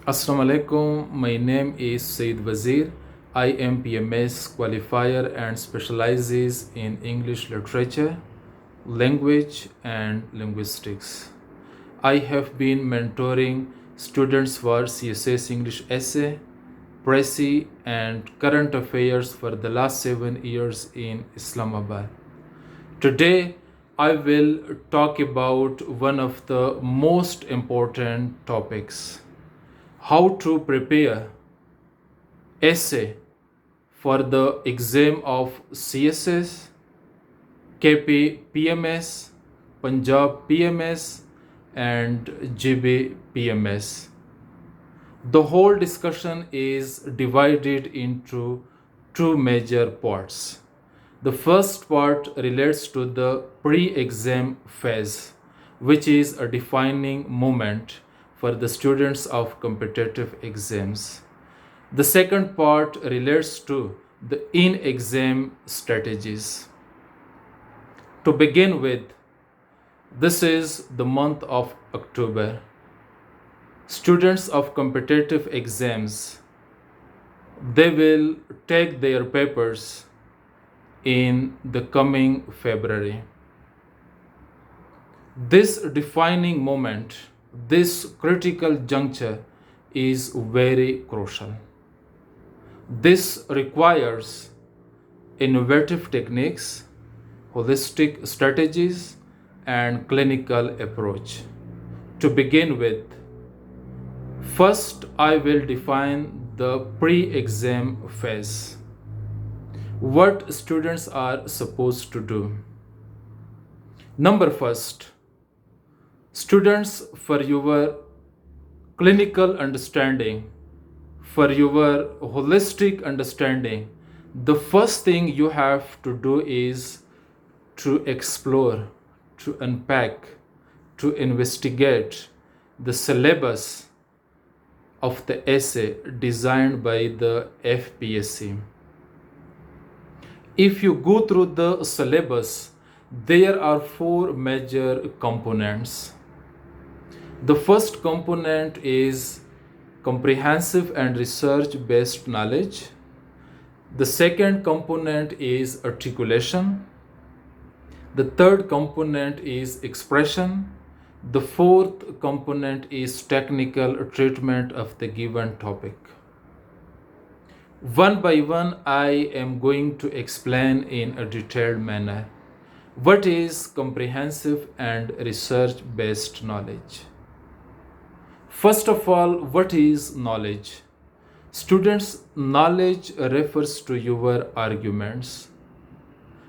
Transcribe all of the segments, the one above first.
Assalamu alaikum. My name is Said Wazir. I am PMS qualifier and specializes in English literature, language and linguistics. I have been mentoring students for CSS English essay, Pressy and current affairs for the last 7 years in Islamabad. Today, I will talk about one of the most important topics: how to prepare essay for the exam of CSS, KP PMS, Punjab PMS and GB PMS. The whole discussion is divided into two major parts. The first part relates to the pre-exam phase, which is a defining moment for the students of competitive exams. The second part relates to the in-exam strategies. To begin with, this is the month of October. Students of competitive exams, they will take their papers in the coming February. This defining moment, this critical juncture is very crucial. This requires innovative techniques, holistic strategies, and clinical approach. To begin with, first I will define the pre-exam phase. What students are supposed to do. Number first, students, for your clinical understanding, for your holistic understanding, the first thing you have to do is to explore, to unpack, to investigate the syllabus of the essay designed by the FPSC. If you go through the syllabus, there are four major components. The first component is comprehensive and research-based knowledge. The second component is articulation. The third component is expression. The fourth component is technical treatment of the given topic. One by one, I am going to explain in a detailed manner what is comprehensive and research-based knowledge. First of all, what is knowledge? Students, knowledge refers to your arguments.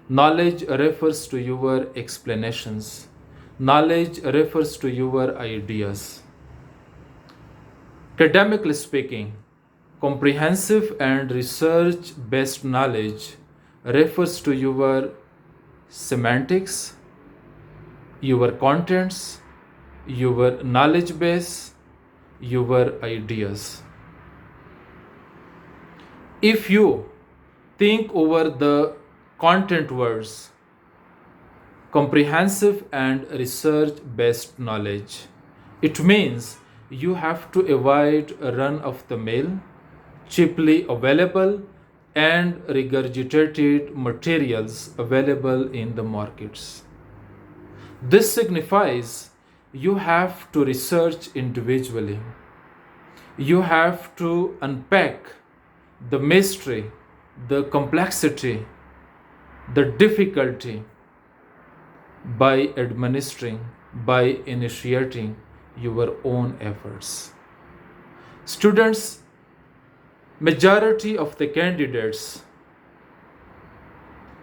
Knowledge refers to your explanations. Knowledge refers to your ideas. Academically speaking, comprehensive and research-based knowledge refers to your semantics, your contents, your knowledge base, your ideas. If you think over the content words, comprehensive and research-based knowledge, it means you have to avoid run-of-the-mill, cheaply available and regurgitated materials available in the markets. This signifies you have to research individually. You have to unpack the mystery, the complexity, the difficulty by administering, by initiating your own efforts. Students, majority of the candidates,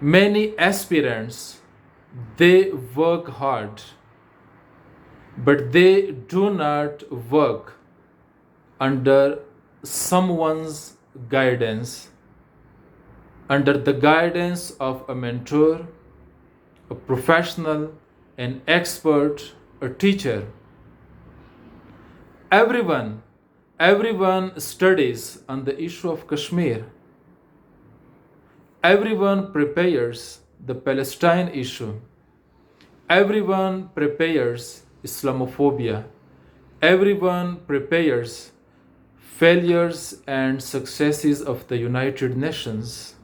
many aspirants, they work hard, but they do not work under someone's guidance, under the guidance of a mentor, a professional, an expert, a teacher. Everyone studies on the issue of Kashmir. Everyone prepares the Palestine issue. Everyone prepares Islamophobia. Everyone prepares failures and successes of the United Nations,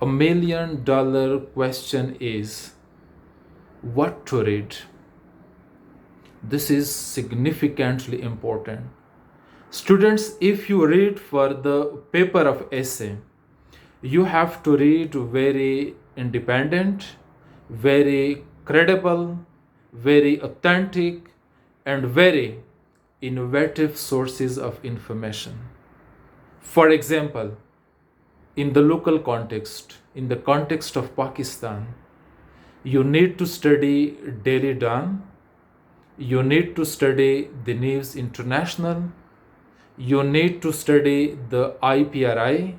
$1 million question is what to read. This is significantly important. Students, if you read for the paper of essay, you have to read very independent, very credible, very authentic, and very innovative sources of information. For example, in the local context, in the context of Pakistan, you need to study Daily Dawn, you need to study the News International, you need to study the IPRI,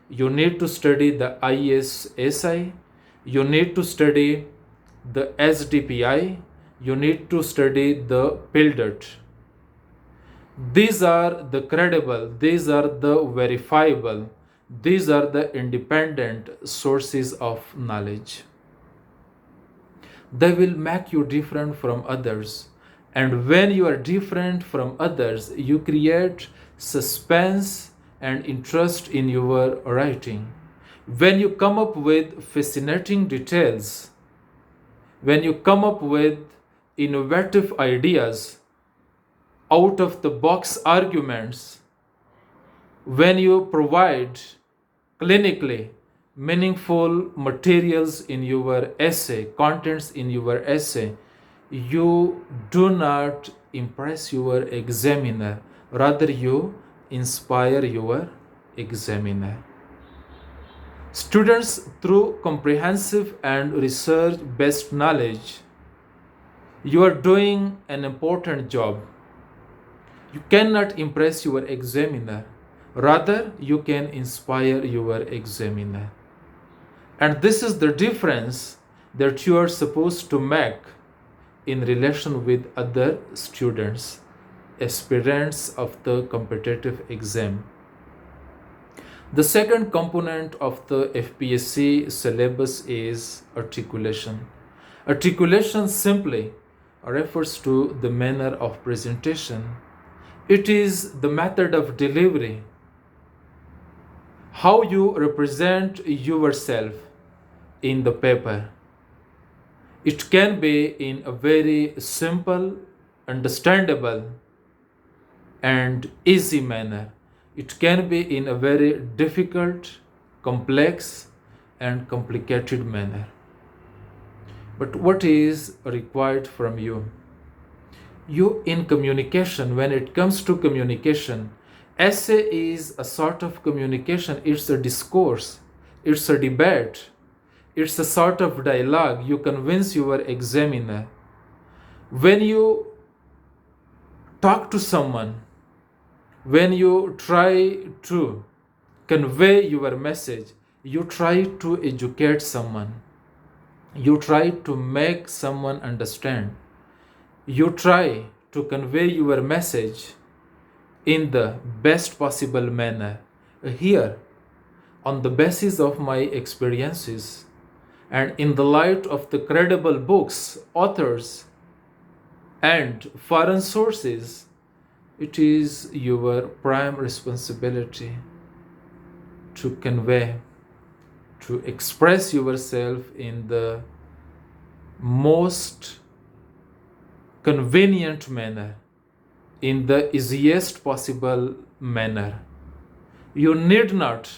you need to study the ISSI, you need to study the SDPI, you need to study the PILDOT. These are the credible, these are the verifiable, these are the independent sources of knowledge. They will make you different from others. And when you are different from others, you create suspense and interest in your writing. When you come up with fascinating details, when you come up with innovative ideas, out of the box arguments, when you provide clinically meaningful materials in your essay, contents in your essay, you do not impress your examiner, rather you inspire your examiner. Students, through comprehensive and research-based knowledge, you are doing an important job. You cannot impress your examiner, rather you can inspire your examiner. And this is the difference that you are supposed to make in relation with other students, aspirants of the competitive exam. The second component of the FPSC syllabus is articulation. Articulation simply refers to the manner of presentation. It is the method of delivery, how you represent yourself in the paper. It can be in a very simple, understandable, and easy manner. It can be in a very difficult, complex, and complicated manner. But what is required from you? You in communication, when it comes to communication, essay is a sort of communication. It's a discourse, it's a debate, it's a sort of dialogue. You convince your examiner. When you talk to someone, when you try to convey your message, you try to educate someone, you try to make someone understand, you try to convey your message in the best possible manner. Here, on the basis of my experiences and in the light of the credible books, authors, and foreign sources, it is your prime responsibility to convey, to express yourself in the most convenient manner, in the easiest possible manner. You need not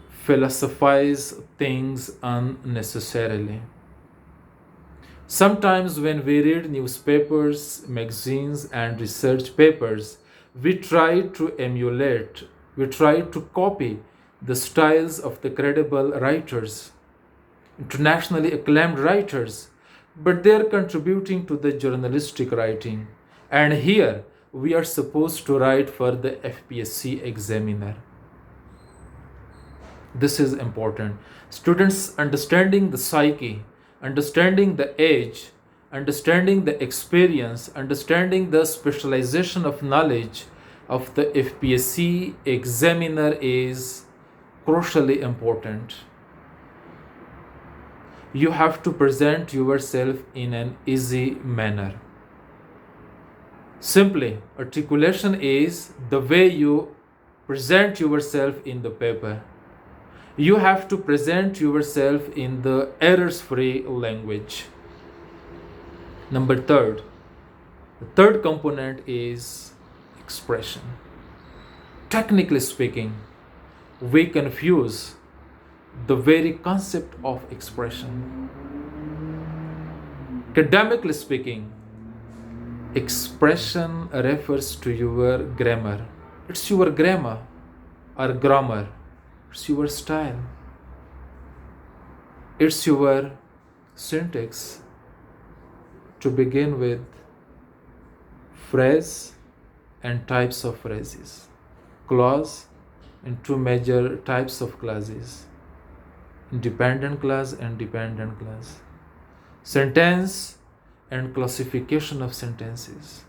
philosophize things unnecessarily. Sometimes when we read newspapers, magazines, and research papers, we try to emulate, we try to copy the styles of the credible writers, internationally acclaimed writers, but they are contributing to the journalistic writing. And here we are supposed to write for the FPSC examiner. This is important. Students understanding the psyche, understanding the age, understanding the experience, understanding the specialization of knowledge of the FPSC examiner is crucially important. You have to present yourself in an easy manner. Simply, articulation is the way you present yourself in the paper. You have to present yourself in the errors-free language. The third component is expression. Technically speaking, we confuse the very concept of expression. Academically speaking, expression refers to your grammar. It's your grammar or grammar. It's your style. It's your syntax. To begin with, phrase and types of phrases, clause and two major types of clauses, independent clause and dependent clause, sentence and classification of sentences,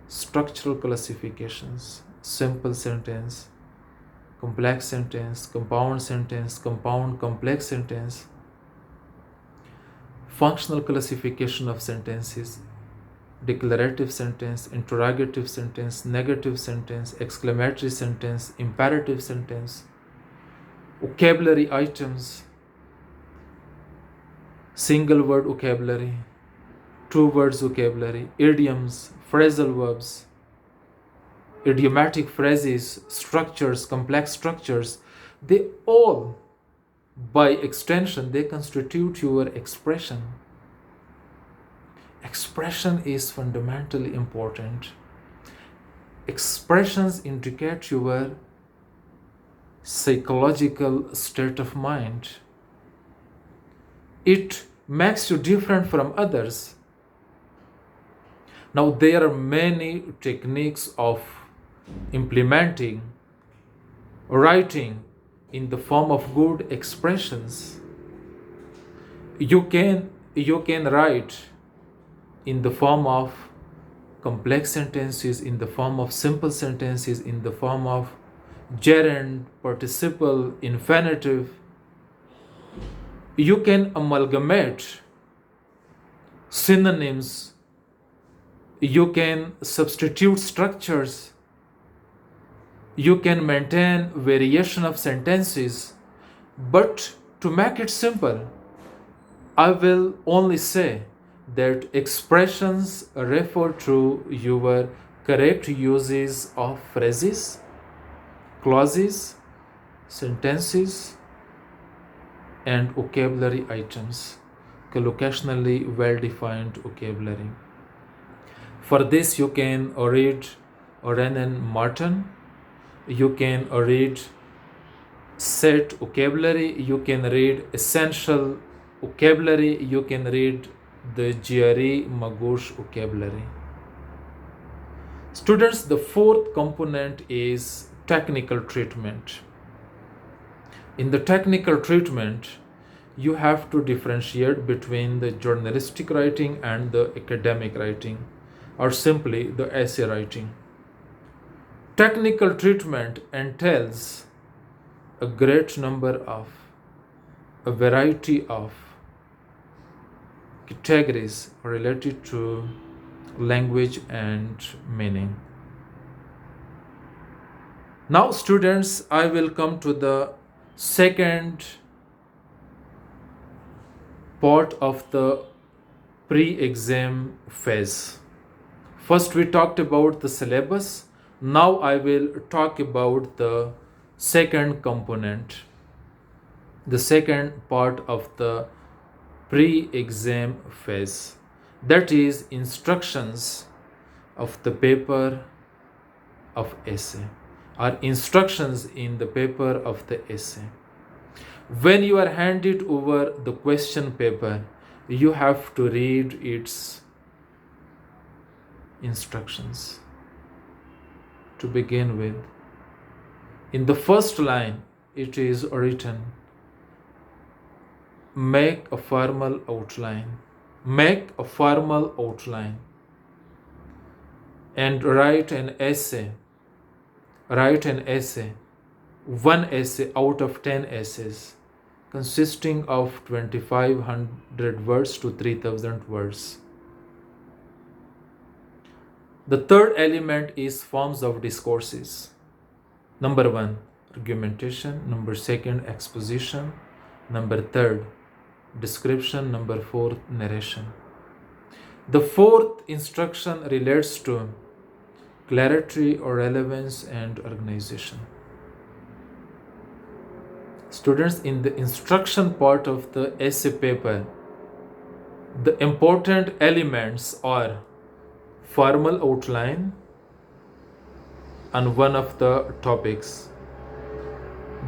structural classifications, simple sentence, complex sentence, compound complex sentence, functional classification of sentences, declarative sentence, interrogative sentence, negative sentence, exclamatory sentence, imperative sentence, vocabulary items, single word vocabulary, two words vocabulary, idioms, phrasal verbs, idiomatic phrases, structures, complex structures, they all, by extension, they constitute your expression. Expression is fundamentally important. Expressions indicate your psychological state of mind. It makes you different from others. Now, there are many techniques of implementing writing in the form of good expressions. You can write in the form of complex sentences, in the form of simple sentences, in the form of gerund, participle, infinitive. You can amalgamate synonyms. You can substitute structures. You can maintain variation of sentences. But to make it simple, I will only say that expressions refer to your correct uses of phrases, clauses, sentences, and vocabulary items, collocationally well-defined vocabulary. For this, you can read Renan Martin, you can read set vocabulary, you can read essential vocabulary, you can read the GRE Magoosh vocabulary. Students, the fourth component is technical treatment. In the technical treatment, you have to differentiate between the journalistic writing and the academic writing, or simply the essay writing. Technical treatment entails a variety of categories related to language and meaning. Now, students, I will come to the second part of the pre-exam phase. First, we talked about the syllabus. Now I will talk about the second component, the second part of the pre-exam phase, that is instructions of the paper of essay, or instructions in the paper of the essay. When you are handed over the question paper, you have to read its instructions. To begin with, in the first line, it is written, make a formal outline. Make a formal outline and write an essay. Write an essay, one essay out of 10 essays, consisting of 2,500 words to 3,000 words. The third element is forms of discourses. Number one, argumentation. Number second, exposition. Number third, description. Number fourth, narration. The fourth instruction relates to clarity or relevance and organization. Students, in the instruction part of the essay paper, the important elements are formal outline on one of the topics.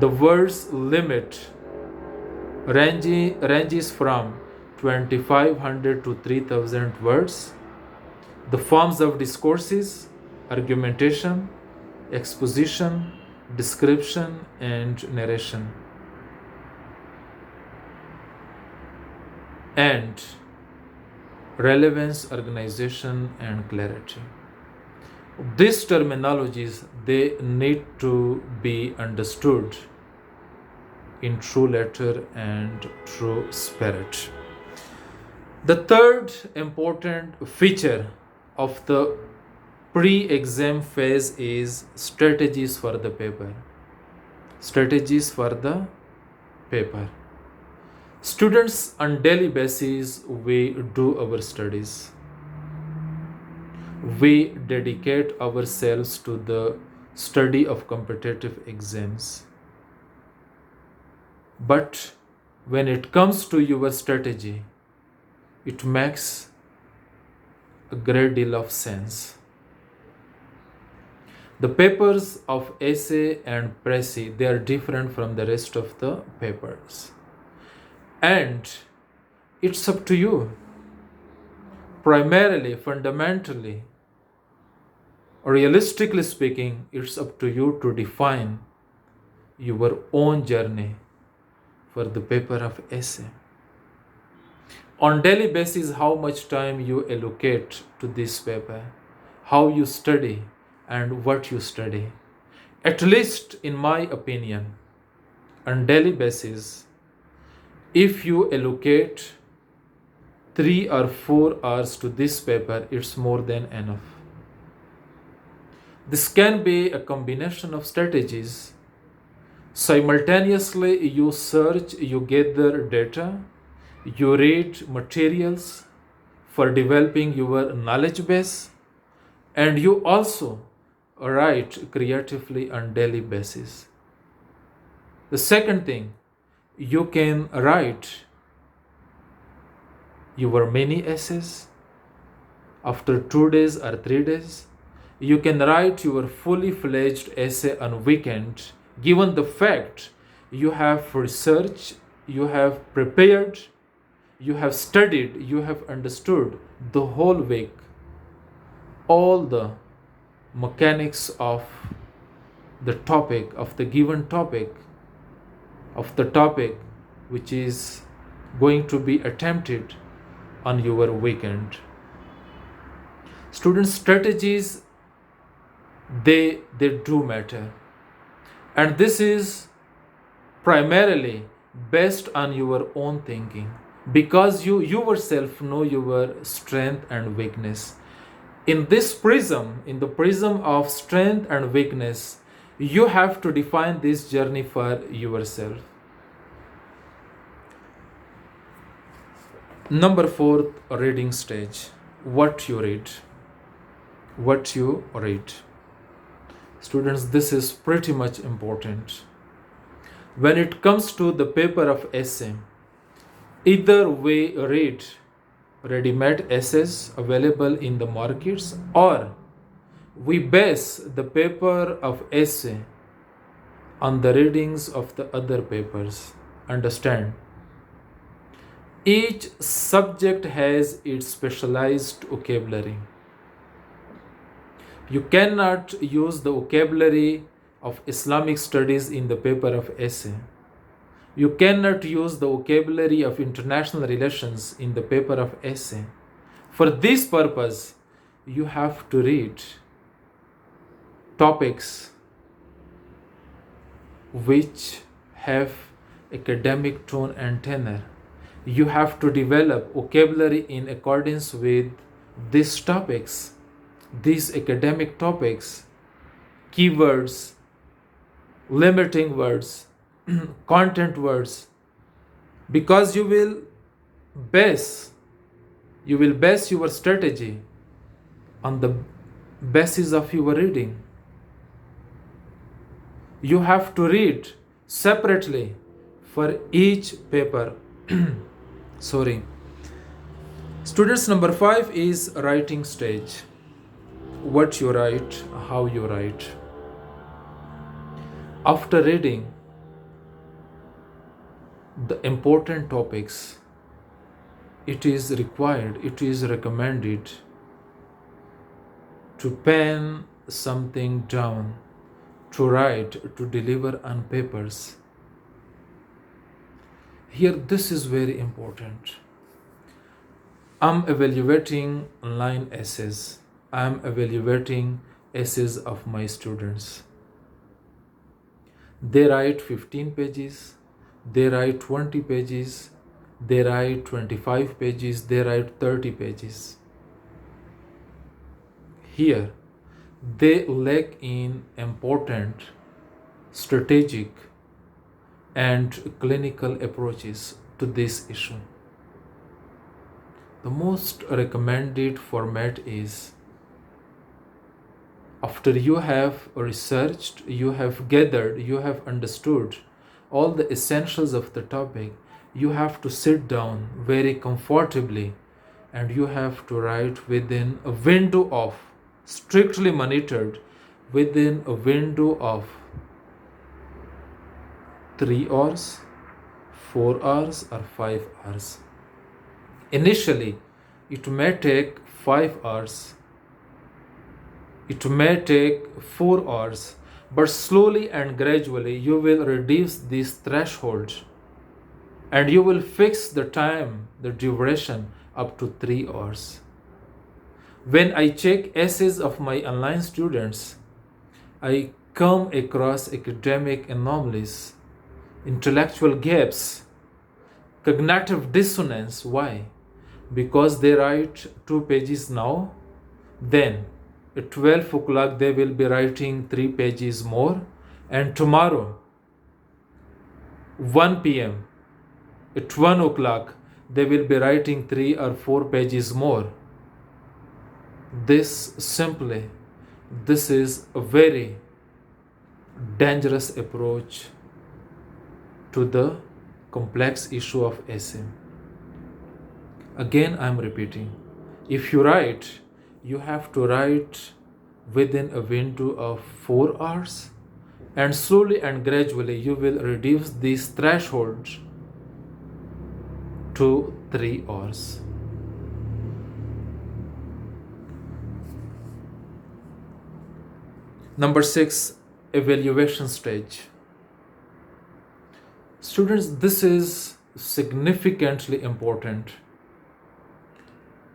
The words limit ranges from 2500 to 3000 words. The forms of discourses, argumentation, exposition, description, and narration. And relevance, organization, and clarity. These terminologies, they need to be understood in true letter and true spirit. The third important feature of the pre-exam phase is strategies for the paper. Strategies for the paper. Students, on daily basis, we do our studies. We dedicate ourselves to the study of competitive exams. But when it comes to your strategy, it makes a great deal of sense. The papers of essay and précis, they are different from the rest of the papers. And it's up to you. Primarily, fundamentally, realistically speaking, it's up to you to define your own journey for the paper of essay. On daily basis, how much time you allocate to this paper, how you study, and what you study. At least in my opinion, on daily basis, if you allocate 3 or 4 hours to this paper, it's more than enough. This can be a combination of strategies. Simultaneously, you search, you gather data, you read materials for developing your knowledge base, and you also write creatively on daily basis. The second thing, you can write your mini essays after 2 days or 3 days. You can write your fully fledged essay on weekend, given the fact you have researched, you have prepared, you have studied, you have understood the whole week all the mechanics of the topic, of the given topic, of the topic which is going to be attempted on your weekend. Student strategies, they do matter, and this is primarily based on your own thinking, because you yourself know your strength and weakness. In this prism, in the prism of strength and weakness, you have to define this journey for yourself. Number 4, reading stage. What you read. What you read. Students, this is pretty much important. When it comes to the paper of essay, either we read ready-made essays available in the markets, or we base the paper of essay on the readings of the other papers. Understand? Each subject has its specialized vocabulary. You cannot use the vocabulary of Islamic studies in the paper of essay. You cannot use the vocabulary of international relations in the paper of essay. For this purpose, you have to read topics which have academic tone and tenor. You have to develop vocabulary in accordance with these topics. these academic topics, keywords, limiting words, content words, because base you will base your strategy on the basis of your reading. You have to read separately for each paper. Sorry. Students, number 5 is writing stage. What you write, how you write. After reading the important topics, it is required, it is recommended to pen something down, to write, to deliver on papers. Here, this is very important. I'm evaluating online essays. I'm evaluating essays of my students. They write 15 pages, they write 20 pages, they write 25 pages, they write 30 pages. Here, they lack in important, strategic, and clinical approaches to this issue. The most recommended format is, after you have researched, you have gathered, you have understood all the essentials of the topic, you have to sit down very comfortably and you have to write within a window of, strictly monitored, within a window of 3 hours, 4 hours, or 5 hours. Initially, it may take 5 hours, it may take 4 hours, but slowly and gradually you will reduce this threshold and you will fix the time, the duration up to 3 hours. When I check essays of my online students, I come across academic anomalies, intellectual gaps, cognitive dissonance. Why? Because they write 2 pages now, then at 12 o'clock they will be writing 3 pages more, and tomorrow 1 p.m. at 1 o'clock they will be writing 3 or 4 pages more. This is a very dangerous approach to the complex issue of essay. Again, I'm repeating, if you write, you have to write within a window of 4 hours, and slowly and gradually you will reduce these thresholds to 3 hours. Number 6, evaluation stage. Students, this is significantly important.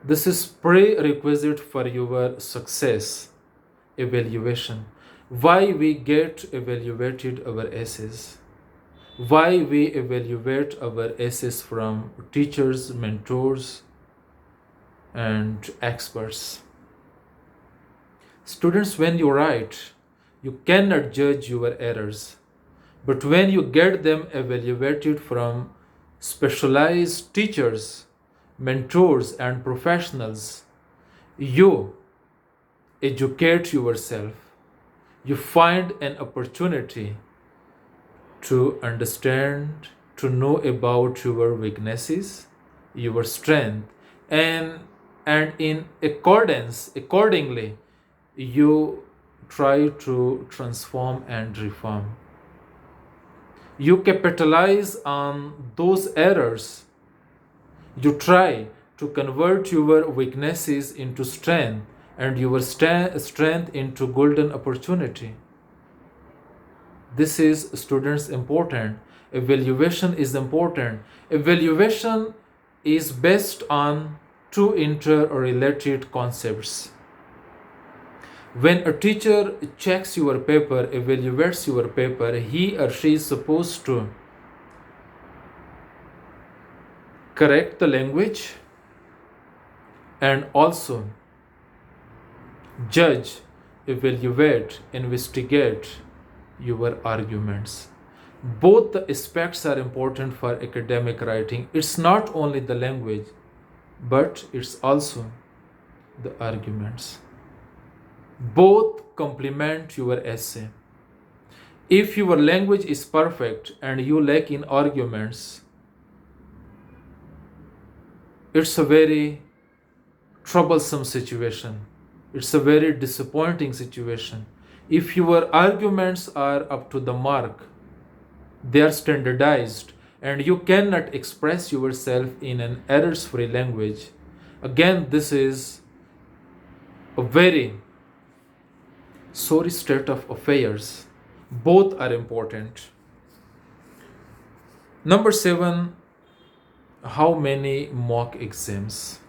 This is prerequisite for your success. Evaluation. Why we get evaluated our essays? Why we evaluate our essays from teachers, mentors, and experts? Students, when you write, you cannot judge your errors. But when you get them evaluated from specialized teachers, mentors, and professionals, you educate yourself. You find an opportunity to understand, to know about your weaknesses, your strength, and accordingly, you try to transform and reform. You capitalize on those errors. You try to convert your weaknesses into strength and your strength into golden opportunity. This is, students, important. Evaluation is important. Evaluation is based on 2 interrelated concepts. When a teacher checks your paper, evaluates your paper, he or she is supposed to correct the language and also Judge, evaluate, investigate your arguments. Both the aspects are important for academic writing. It's not only the language, but it's also the arguments. Both complement your essay. If your language is perfect and you lack in arguments, it's a very troublesome situation. It's a very disappointing situation. If your arguments are up to the mark, they are standardized, and you cannot express yourself in an errors free language, again, this is a very sorry state of affairs. Both are important. Number 7, how many mock exams?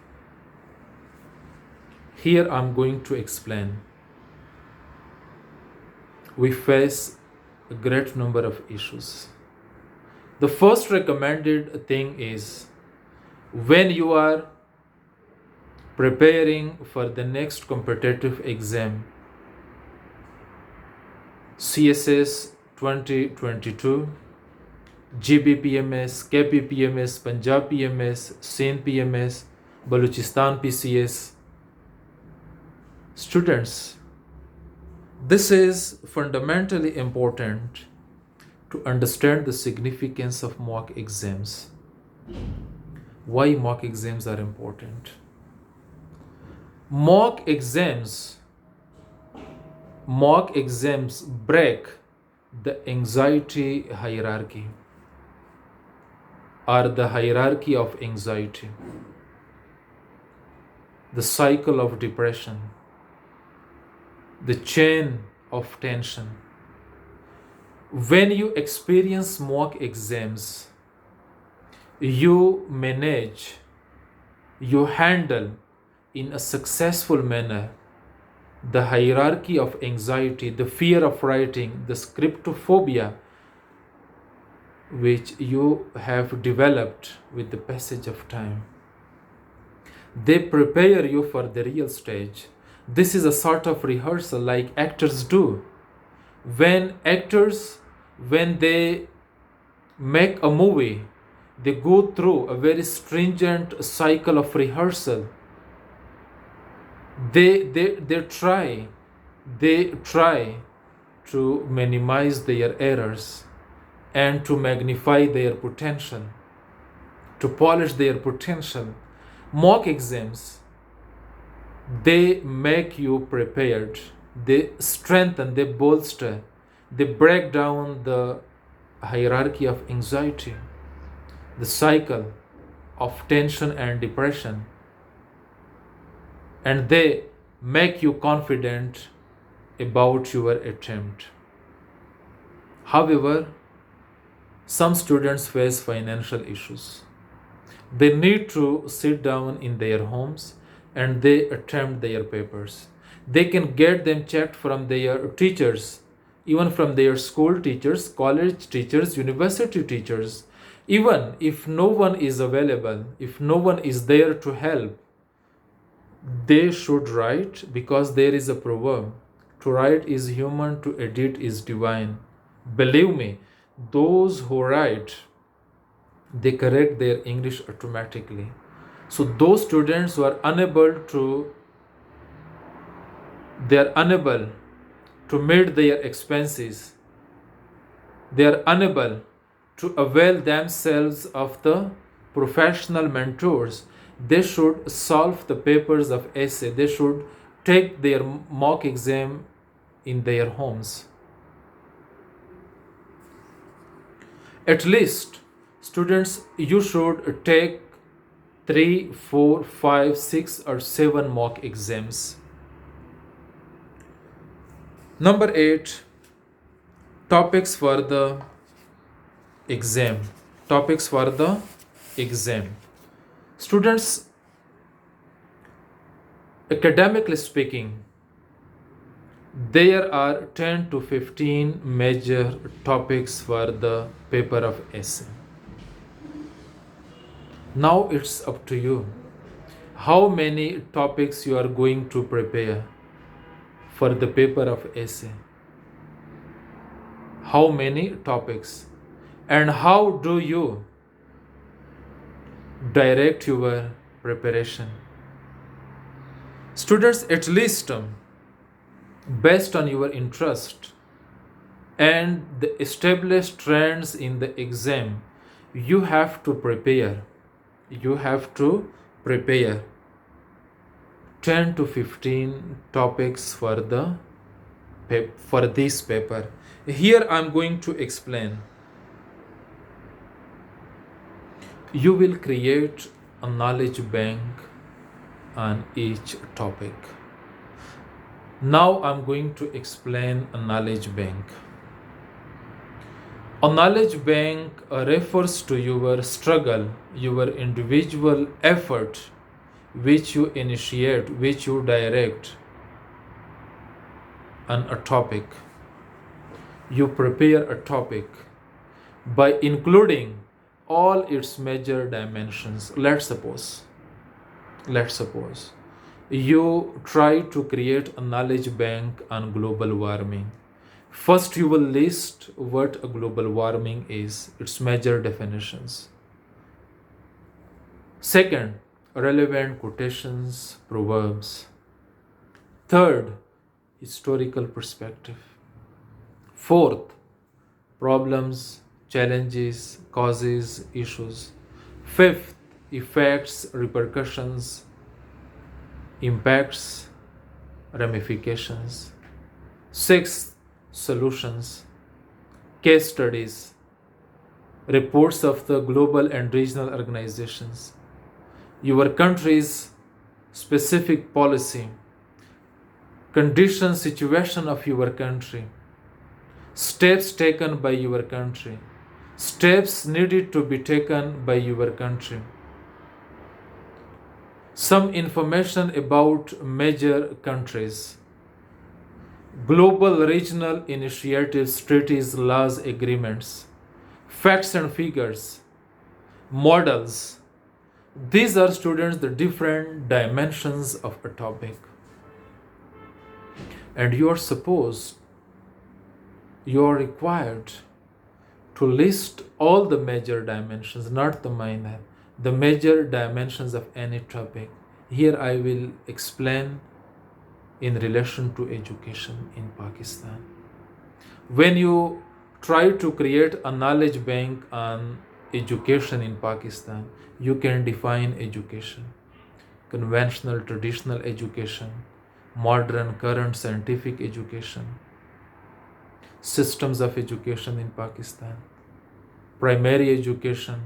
Here I'm going to explain. We face a great number of issues. The first recommended thing is, when you are preparing for the next competitive exam, CSS 2022, GBPMS, KPPMS, Punjab PMS, Sindh PMS, Balochistan PCS. Students, this is fundamentally important to understand the significance of mock exams. Why mock exams are important? Mock exams break the anxiety hierarchy, or the hierarchy of anxiety, the cycle of depression, the chain of tension. When you experience mock exams, you manage, you handle in a successful manner the hierarchy of anxiety, the fear of writing, the scriptophobia, which you have developed with the passage of time. They prepare you for the real stage. This is a sort of rehearsal like actors do. When they make a movie, they go through a very stringent cycle of rehearsal. They try to minimize their errors and to magnify their potential, to polish their potential. Mock exams, they make you prepared, they strengthen, they bolster, they break down the hierarchy of anxiety, the cycle of tension and depression, and they make you confident about your attempt. However, some students face financial issues. They need to sit down in their homes and they attempt their papers. They can get them checked from their teachers, even from their school teachers, college teachers, university teachers. Even if no one is available, if no one is there to help, they should write, because there is a proverb: to write is human, to edit is divine. Believe me, those who write, they correct their English automatically. So those students who are unable to meet their expenses, they are unable to avail themselves of the professional mentors, they should solve the papers of essay, they should take their mock exam in their homes. At least, students, you should take 3, 4, 5, 6 or 7 mock exams. Number 8, topics for the exam. Topics for the exam. Students, academically speaking, there are 10 to 15 major topics for the paper of essay. Now it's up to you how many topics you are going to prepare. for the paper of essay? How many topics? And how do you direct your preparation? Students, at least based on your interest and the established trends in the exam, you have to prepare. You have to prepare 10 to 15 topics for this paper. Here I'm going to explain. You will create a knowledge bank on each topic. Now I'm going to explain a knowledge bank. A knowledge bank refers to your struggle, your individual effort, which you initiate, which you direct on a topic. You prepare a topic by including all its major dimensions. Let's suppose you try to create a knowledge bank on global warming. First, you will list what a global warming is, its major definitions. Second, relevant quotations, proverbs. Third, historical perspective. Fourth, problems, challenges, causes, issues. Fifth, effects, repercussions, impacts, ramifications. Sixth, solutions, case studies, reports of the global and regional organizations, your country's specific policy, condition, situation of your country, steps taken by your country, steps needed to be taken by your country, some information about major countries, global regional initiatives, treaties, laws, agreements, facts and figures, models. These are, students, the different dimensions of a topic. And you are required to list all the major dimensions, not the minor, the major dimensions of any topic. Here I will explain in relation to education in Pakistan. When you try to create a knowledge bank on education in Pakistan, you can define education: conventional, traditional education, modern, current, scientific education, systems of education in Pakistan, primary education,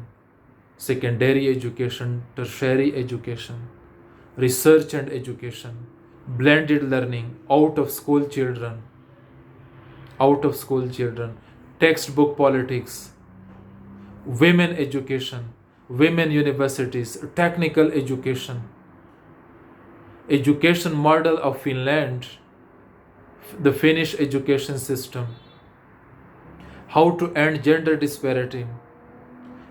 secondary education, tertiary education, research and education, blended learning, out of school children, textbook politics, women education, women universities, technical education, education model of Finland, the Finnish education system, how to end gender disparity,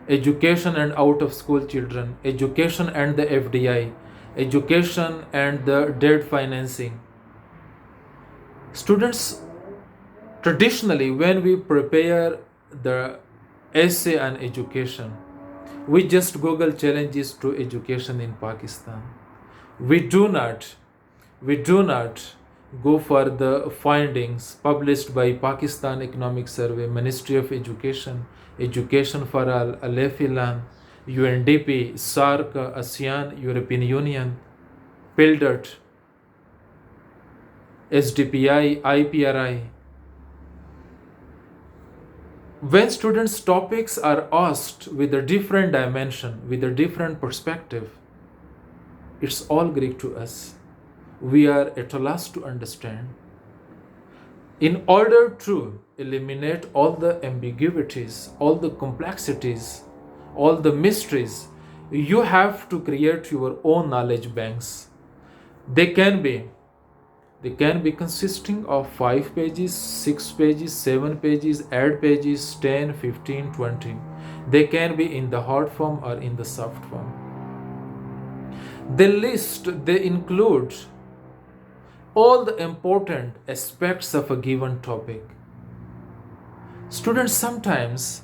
education and out of school children, education and the FDI, education and the debt financing. Students, traditionally, when we prepare the essay on education, we just Google challenges to education in Pakistan. We do not go for the findings published by Pakistan Economic Survey, Ministry of Education, Education for All, Alefilan, UNDP, SARC, ASEAN, European Union, PILDERT, SDPI, IPRI. When students' topics are asked with a different dimension, with a different perspective, it's all Greek to us. We are at a loss to understand. In order to eliminate all the ambiguities, all the complexities, all the mysteries, you have to create your own knowledge banks. They can be consisting of 5 pages, 6 pages, 7 pages, 8 pages, 10, 15, 20. They can be in the hard form or in the soft form. They include all the important aspects of a given topic. Students, sometimes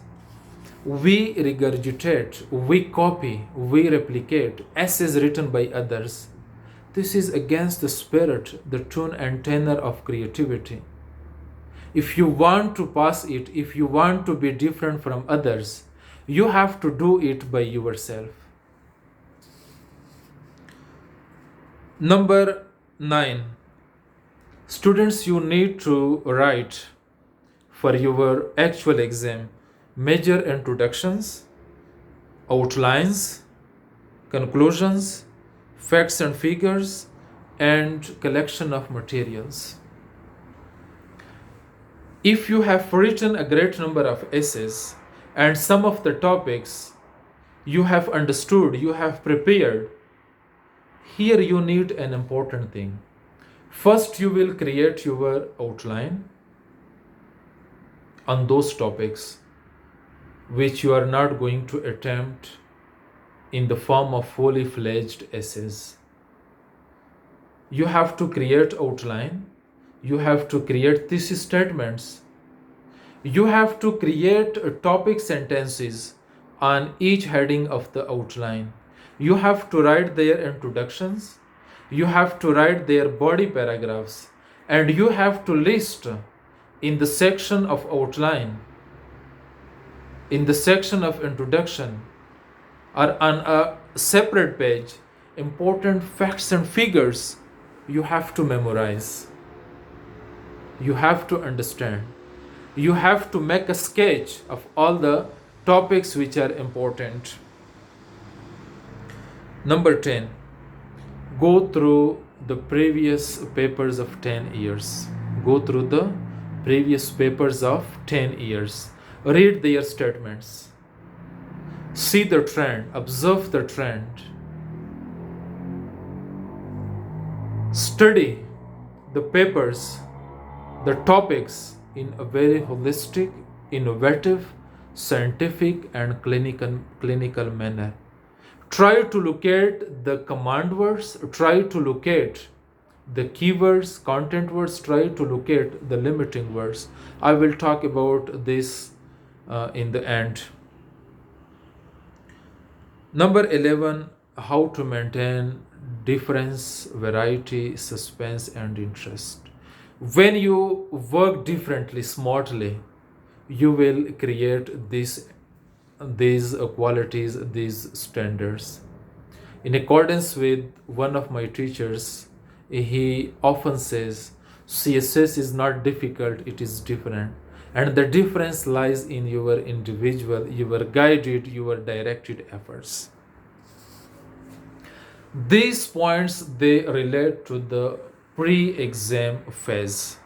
we regurgitate, we copy, we replicate essays written by others. This is against the spirit, the tone and tenor of creativity. If you want to pass it, if you want to be different from others, you have to do it by yourself. Number 9. Students, you need to write for your actual exam major introductions, outlines, conclusions, facts and figures, and collection of materials. If you have written a great number of essays and some of the topics you have understood, you have prepared, here you need an important thing. First, you will create your outline on those topics which you are not going to attempt in the form of fully fledged essays. You have to create outline, you have to create thesis statements, you have to create topic sentences on each heading of the outline. You have to write their introductions, you have to write their body paragraphs, and you have to list in the section of outline, in the section of introduction, or on a separate page, important facts and figures you have to memorize. You have to understand. You have to make a sketch of all the topics which are important. Number 10. Go through the previous papers of 10 years. Go through the previous papers of 10 years. Read their statements. See the trend. Observe the trend. Study the papers, the topics in a very holistic, innovative, scientific, and clinical manner. Try to locate the command words, try to locate the keywords, content words, try to locate the limiting words. I will talk about this in the end. Number 11, how to maintain difference, variety, suspense, and interest. When you work differently, smartly, you will create these qualities, these standards. In accordance with one of my teachers, he often says, CSS is not difficult, it is different. And the difference lies in your individual, your guided, your directed efforts. These points, they relate to the pre-exam phase.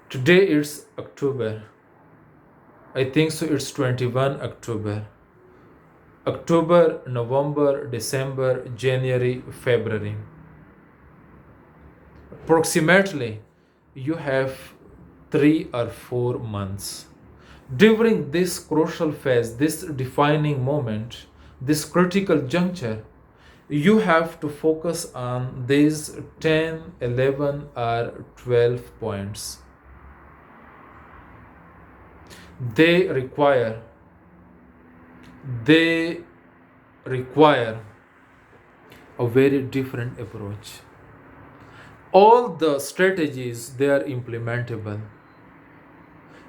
Today it's October. I think so it's 21 October. October, November, December, January, February. Approximately, you have 3 or 4 months. During this crucial phase, this defining moment, this critical juncture, you have to focus on these 10, 11, or 12 points. They require a very different approach. All the strategies, they are implementable.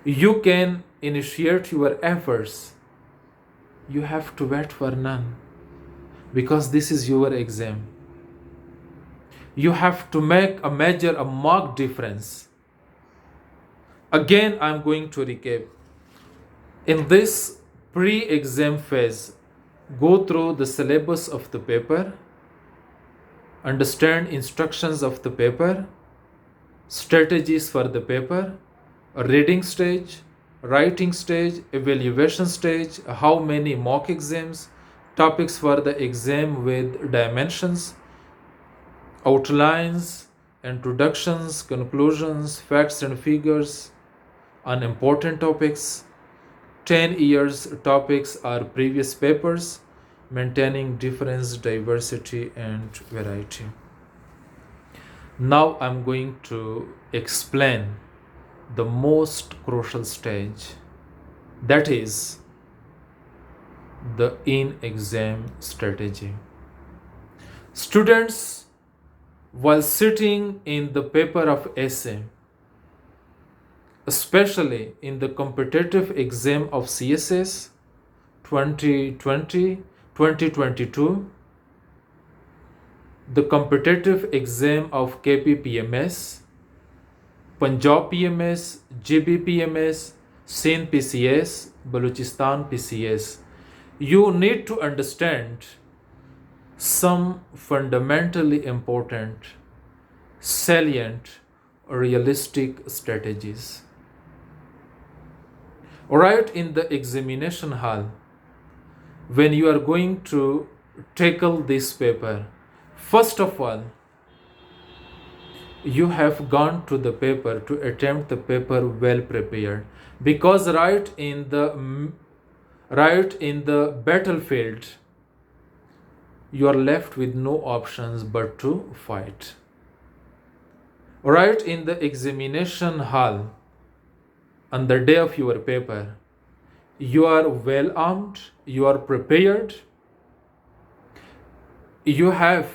You can initiate your efforts. You have to wait for none, because this is your exam. You have to make a marked difference. Again, I'm going to recap. In this pre-exam phase, go through the syllabus of the paper, understand instructions of the paper, strategies for the paper, a reading stage, writing stage, evaluation stage, how many mock exams, topics for the exam with dimensions, outlines, introductions, conclusions, facts and figures on important topics, 10 years topics or previous papers, maintaining difference, diversity, and variety. Now I'm going to explain the most crucial stage, that is the in-exam strategy. Students, while sitting in the paper of essay, especially in the competitive exam of CSS 2020, 2022, the competitive exam of KPPMS, Punjab PMS, GB PMS, Sindh PCS, Balochistan PCS, you need to understand some fundamentally important, salient, realistic strategies. Right in the examination hall, when you are going to tackle this paper, first of all, you have gone to the paper to attempt the paper well prepared, because right in the battlefield you are left with no options but to fight. Right in the examination hall, on the day of your paper, you are well armed, you are prepared, you have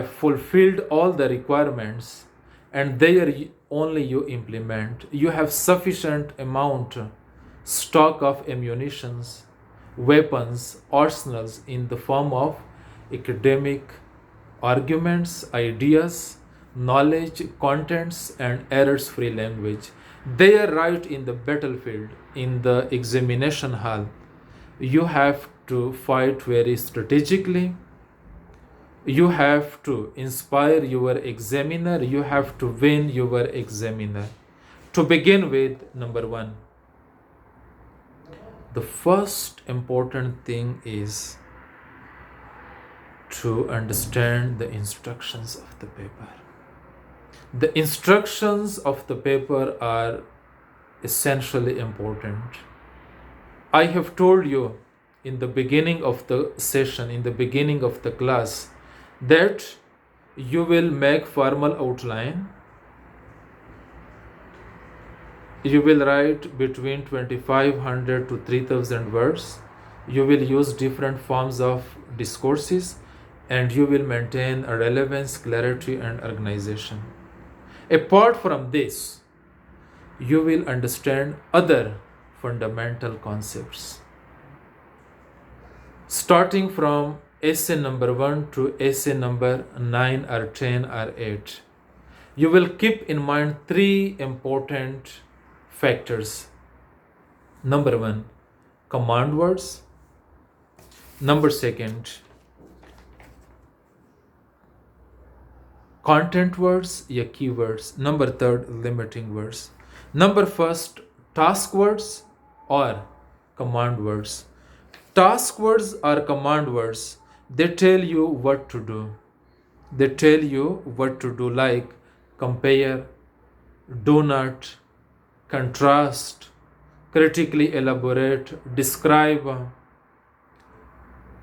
fulfilled all the requirements, and there only you implement. You have sufficient amount stock of ammunitions, weapons, arsenals in the form of academic arguments, ideas, knowledge, contents, and errors free language. There, right in the battlefield, in the examination hall, you have to fight very strategically. You have to inspire your examiner, you have to win your examiner. To begin with, number one, the first important thing is to understand the instructions of the paper. The instructions of the paper are essentially important. I have told you in the beginning of the session, in the beginning of the class, that you will make formal outline. You will write between 2500 to 3000 words. You will use different forms of discourses, and you will maintain a relevance, clarity, and organization. Apart from this, you will understand other fundamental concepts. Starting from essay number 1 to essay number 9 or 10 or 8, you will keep in mind 3 important factors. Number 1, command words. Number 2, content words या keywords. Number 3, limiting words. Number 1, task words or command words. Task words or command words, they tell you what to do. They tell you what to do, like compare, do not, contrast, critically elaborate, describe,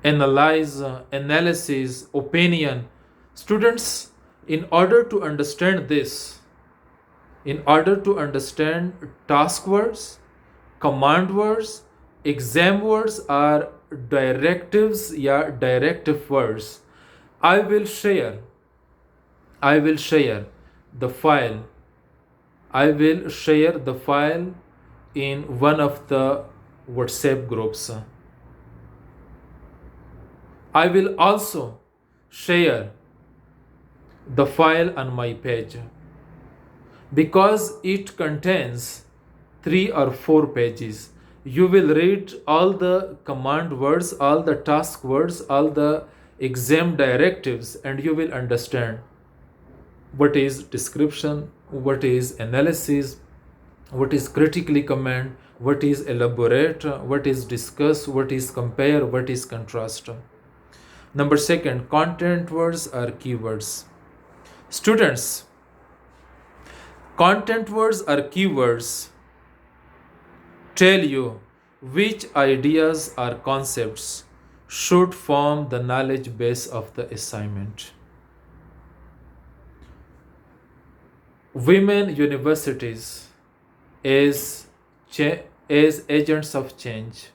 analyze, analysis, opinion. Students, in order to understand this, in order to understand task words, command words, exam words are directives या directive words, I will share the file. I will share the file in one of the WhatsApp groups. I will also share the file on my page because it contains 3 or 4 pages. You will read all the command words, all the task words, all the exam directives, and you will understand what is description, what is analysis, what is critically comment, what is elaborate, what is discuss, what is compare, what is contrast. Number 2, content words are keywords. Students, content words are keywords tell you which ideas or concepts should form the knowledge base of the assignment. Women universities as, as agents of change.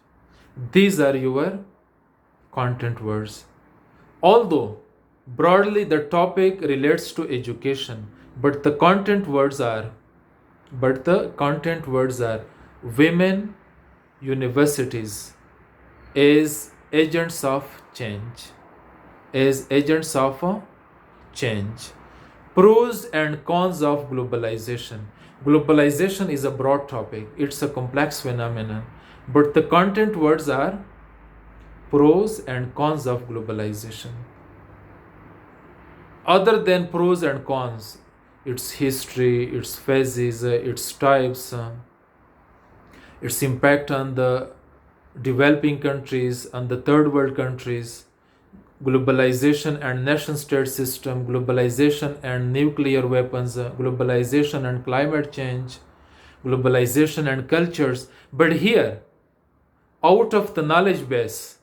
These are your content words. Although broadly the topic relates to education, but the content words are women universities as agents of change. As agents of change. Pros and cons of globalization. Globalization is a broad topic, it's a complex phenomenon, but the content words are pros and cons of globalization. Other than pros and cons, its history, its phases, its types, its impact on the developing countries, on the third world countries, globalization and nation state system, globalization and nuclear weapons, globalization and climate change, globalization and cultures. But here, out of the knowledge base,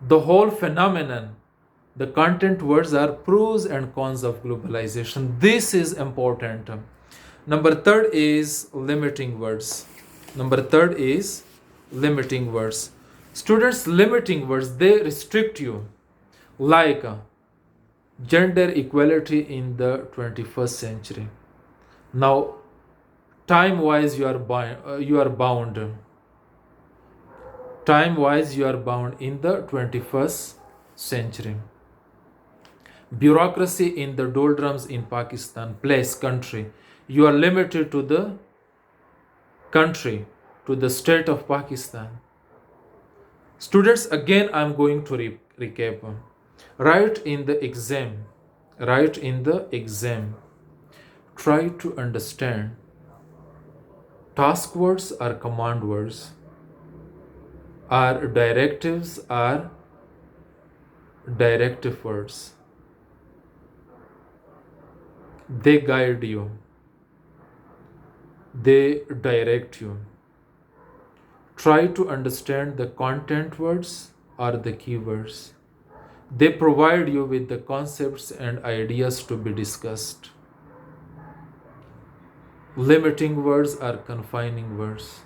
the whole phenomenon, the content words are pros and cons of globalization. This is important. Number third is limiting words. Students, limiting words, they restrict you, like gender equality in the 21st century. Now, time-wise, you are bound. Time-wise, you are bound in the 21st century. Bureaucracy in the doldrums in Pakistan, place, country. You are limited to the country, to the state of Pakistan. Students, again, I'm going to recap. Write in the exam. Try to understand. Task words are command words. Our directives are directive words. They guide you. They direct you. Try to understand the content words or the keywords. They provide you with the concepts and ideas to be discussed. Limiting words are confining words.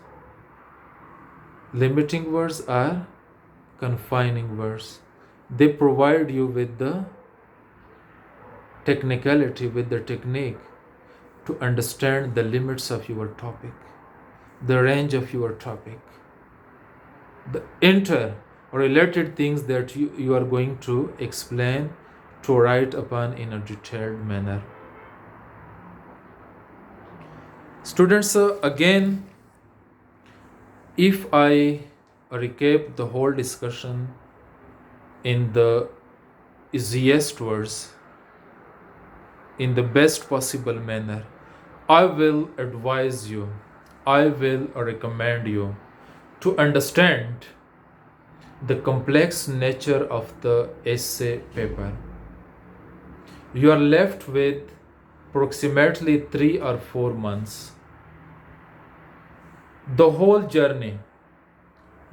Limiting words are confining words. They provide you with the technicality, with the technique to understand the limits of your topic, the range of your topic, the interrelated things that you are going to explain, to write upon in a detailed manner. Students, again, if I recap the whole discussion in the easiest words, in the best possible manner, I will advise you, I will recommend you to understand the complex nature of the essay paper. You are left with approximately 3 or 4 months. The whole journey,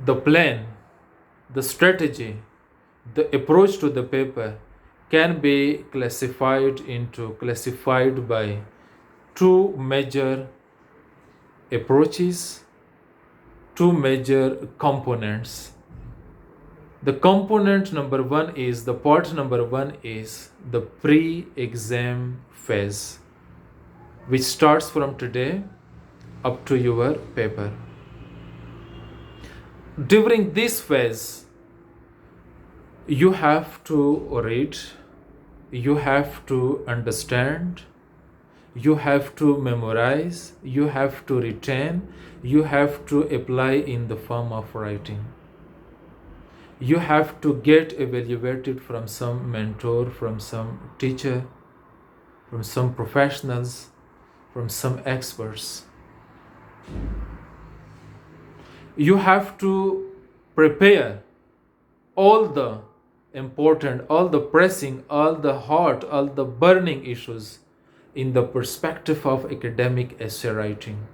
the plan, the strategy, the approach to the paper can be classified by 2 major approaches, 2 major components. The component number 1 is, the part number 1 is the pre-exam phase, which starts from today up to your paper. During this phase, you have to read, you have to understand, you have to memorize, you have to retain, you have to apply in the form of writing. You have to get evaluated from some mentor, from some teacher, from some professionals, from some experts. You have to prepare all the important, all the pressing, all the hot, all the burning issues in the perspective of academic essay writing.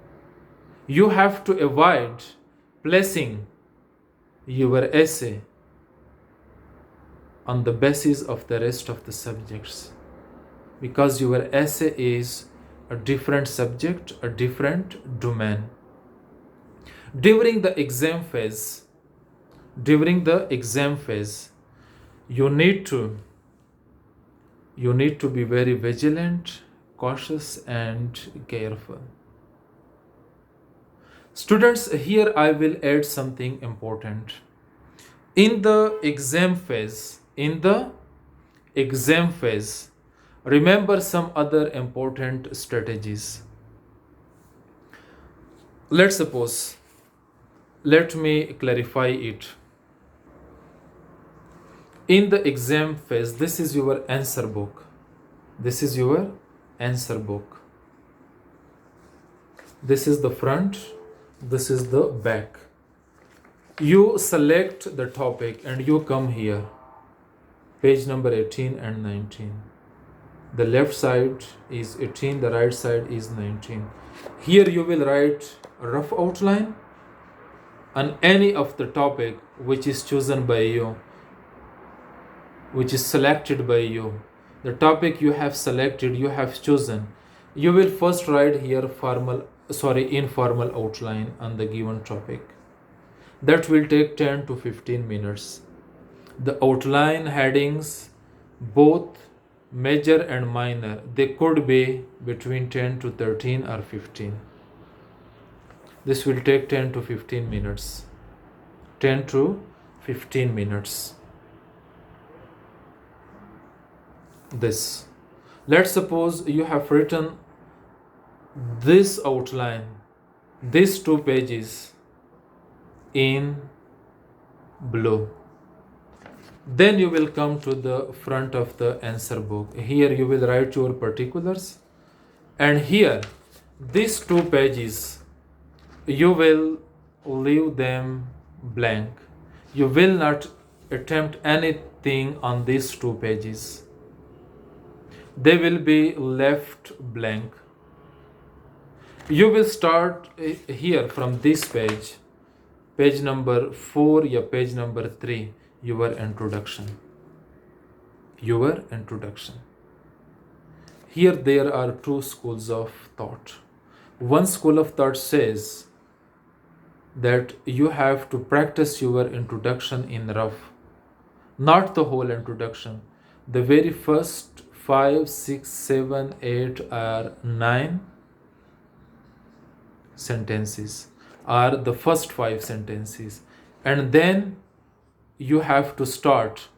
You have to avoid placing your essay on the basis of the rest of the subjects, because your essay is a different subject, a different domain. During the exam phase, you need to be very vigilant, cautious, and careful. Students, here I will add something important. In the exam phase, remember some other important strategies. Let me clarify it. In the exam phase, this is your answer book. This is the front, this is the back. You select the topic and you come here, page number 18 and 19. The left side is 18, the right side is 19. Here you will write a rough outline on any of the topic which is chosen by you, which is selected by you. The topic you have selected, you have chosen. You will first write here informal outline on the given topic. That will take 10 to 15 minutes. The outline headings, both major and minor, they could be between 10 to 13 or 15. This will take 10 to 15 minutes. 10 to 15 minutes. This. Let's suppose you have written this outline, these 2 pages in blue. Then you will come to the front of the answer book. Here you will write your particulars, and here these 2 pages you will leave them blank. You will not attempt anything on these 2 pages. They will be left blank. You will start here from this page, page number 4 or page number 3, your introduction. Here there are 2 schools of thought. One school of thought says that you have to practice your introduction in rough, not the whole introduction. The very first 5, 6, 7, 8 or 9 sentences are the first 5 sentences, and then you have to start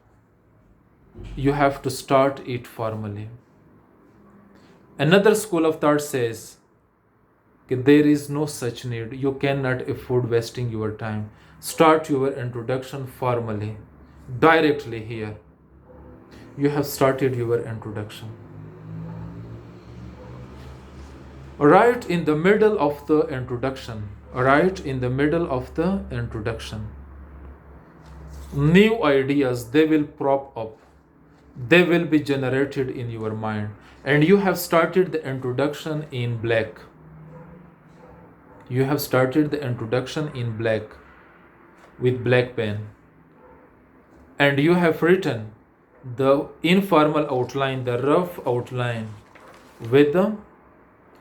it formally. Another school of thought says that there is no such need. You cannot afford wasting your time. Start your introduction formally, directly here. You have started your introduction. Right in the middle of the introduction, new ideas, they will prop up. They will be generated in your mind. And you have started the introduction in black. With black pen. And you have written the informal outline, the rough outline, with the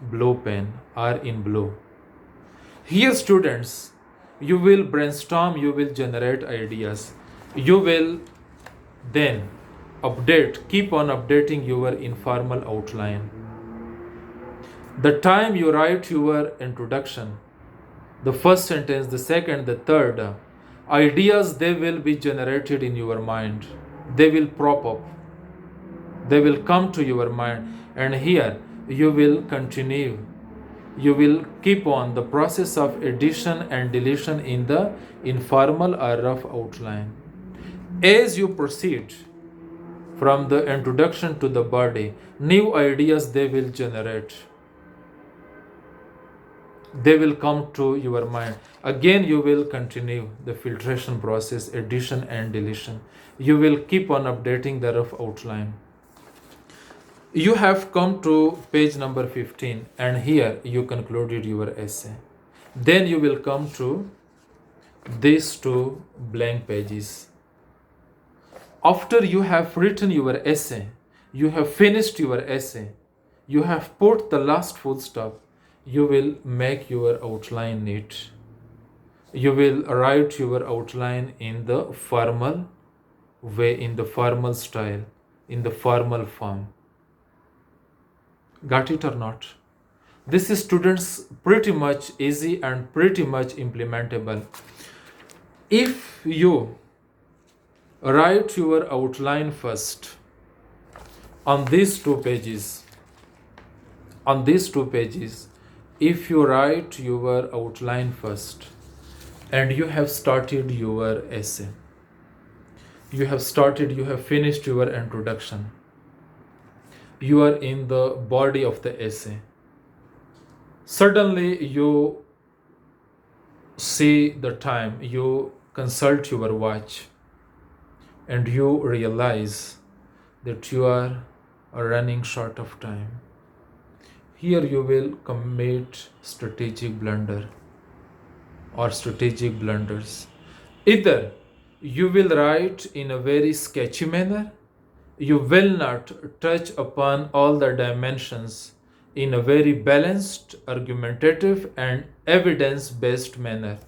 blue pen or in blue. Here, students, you will brainstorm, you will generate ideas. You will then keep on updating your informal outline. The time you write your introduction, the first sentence, the second, the third, ideas, they will be generated in your mind. They will prop up. They will come to your mind, and here you will continue. You will keep on the process of addition and deletion in the informal or rough outline. As you proceed from the introduction to the body, new ideas, they will generate. They will come to your mind. Again, you will continue the filtration process, addition and deletion. You will keep on updating the rough outline. You have come to page number 15, and here you concluded your essay. Then you will come to these 2 blank pages. After you have written your essay, you have finished your essay, you have put the last full stop, you will make your outline neat. You will write your outline in the formal way, in the formal style, in the formal form. Got it or not? This is, students, pretty much easy and pretty much implementable. If you write your outline first on these two pages, if you write your outline first and you have started your essay, you have finished your introduction, you are in the body of the essay, suddenly you see the time, you consult your watch, and you realize that you are running short of time. Here you will commit strategic blunder or strategic blunders. Either you will write in a very sketchy manner, you will not touch upon all the dimensions in a very balanced, argumentative, and evidence-based manner,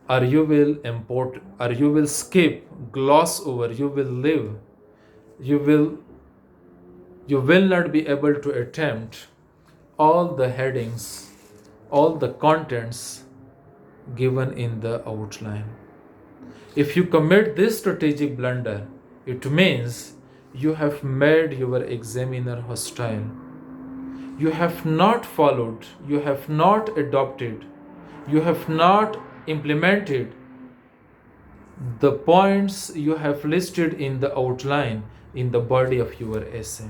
or you will skip, gloss over, you will not be able to attempt all the headings, all the contents given in the outline. If you commit this strategic blunder, it means you have made your examiner hostile. You have not followed, you have not adopted, you have not implemented the points you have listed in the outline in the body of your essay.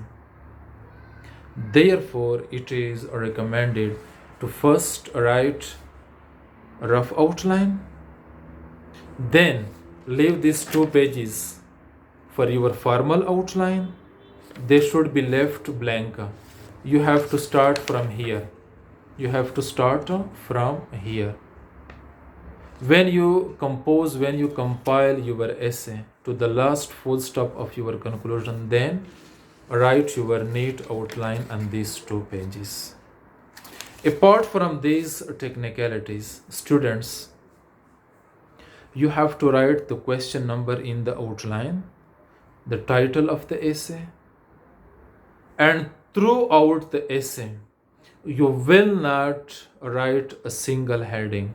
Therefore, it is recommended to first write a rough outline, then leave these 2 pages for your formal outline. They should be left blank. You have to start from here. When you compile your essay to the last full stop of your conclusion, then write your neat outline on these 2 pages. Apart from these technicalities, students, you have to write the question number in the outline, the title of the essay, and throughout the essay, you will not write a single heading.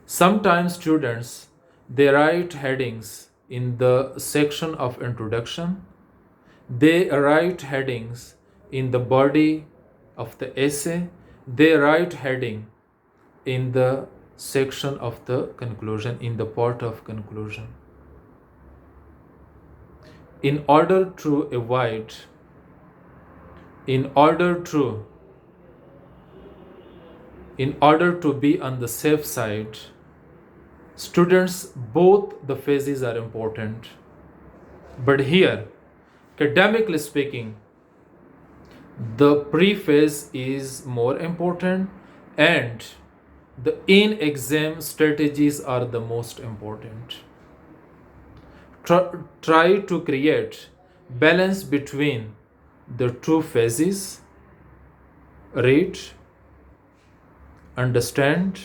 Sometimes students, they write headings in the section of introduction, they write headings in the body of the essay, they write heading in the section of the conclusion, in the part of conclusion. In order to be on the safe side, students, both the phases are important. But here, academically speaking, the pre-phase is more important and the in-exam strategies are the most important. Try to create balance between the 2 phases: read, understand,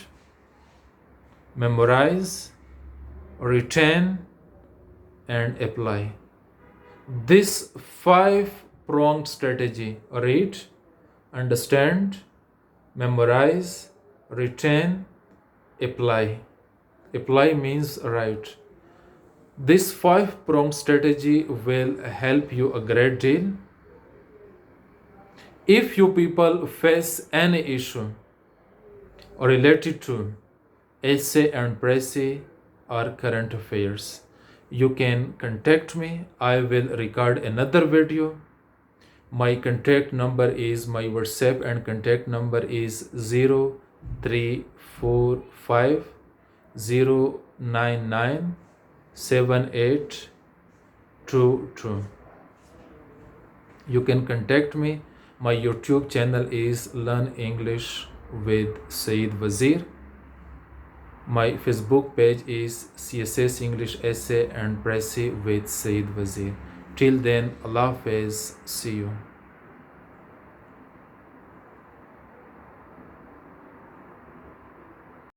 memorize, retain, and apply. This 5-pronged strategy: read, understand, memorize, retain, apply. Apply means write. This 5-pronged strategy will help you a great deal. If you people face any issue related to essay and précis or current affairs, you can contact me. I will record another video. My contact number is, my WhatsApp and contact number is 0345099782. You can contact me. My YouTube channel is Learn English with Saeed Wazir. My Facebook page is CSS English Essay and Précis with Saeed Wazir. Till then, Allah Hafiz. See you.